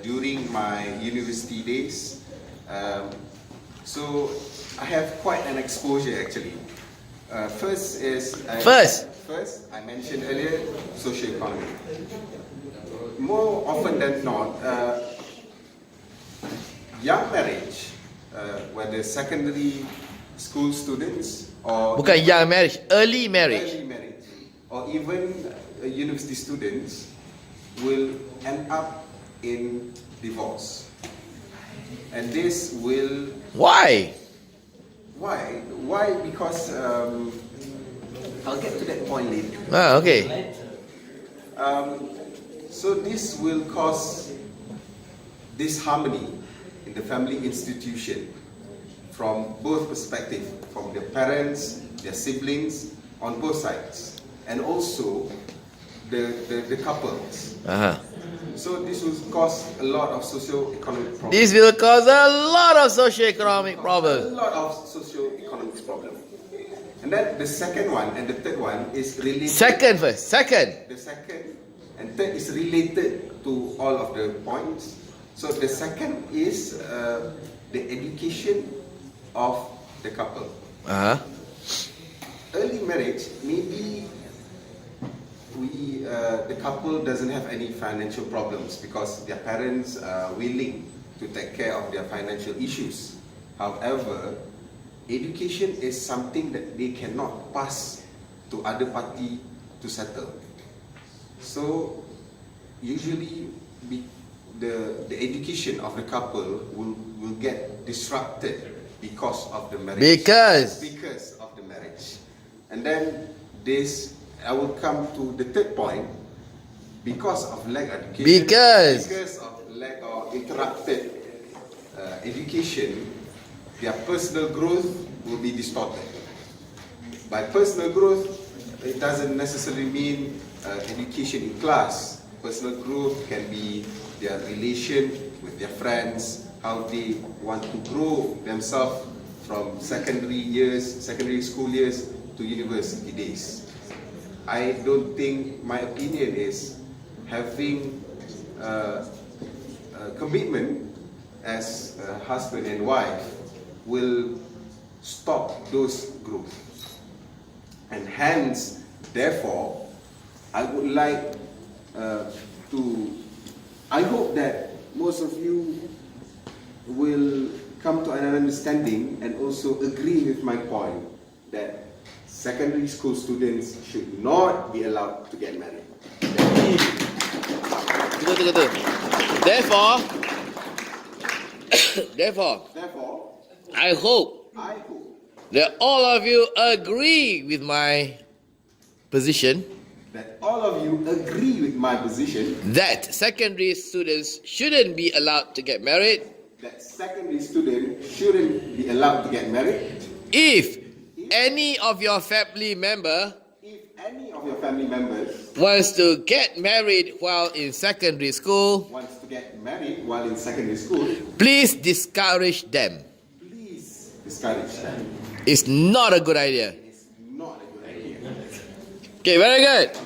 during my university days. So I have quite an exposure actually. First, I mentioned earlier, socio-economy. More often than not, young marriage, whether secondary school students or Bukan young marriage, early marriage. or even university students will end up in divorce. And this will... Why? Why? Because I'll get to that point later. Okay. So this will cause disharmony in the family institution from both perspectives, from their parents, their siblings, on both sides, and also the couples. So this will cause a lot of socio-economic problems. This will cause a lot of socio-economic problems. A lot of socio-economic problems. And then the second one and the third one is related. Second. The second and third is related to all of the points. So the second is the education of the couple. Early marriage, maybe the couple doesn't have any financial problems because their parents are willing to take care of their financial issues. However, education is something that they cannot pass to other party to settle. So usually the education of the couple will get disrupted because of the marriage. Because of the marriage. And then this, I will come to the third point. Because of lack of education, because of lack of interrupted education, their personal growth will be distorted. By personal growth, it doesn't necessarily mean education in class. Personal growth can be their relation with their friends, how they want to grow themselves from secondary school years to university days. I don't think, my opinion is, having a commitment as a husband and wife will stop those growth. And hence, therefore, I would like I hope that most of you will come to an understanding and also agree with my point that secondary school students should not be allowed to get married. Therefore, I hope that all of you agree with my position. That secondary students shouldn't be allowed to get married. If any of your family members wants to get married while in secondary school, please discourage them. It's not a good idea. Okay, very good.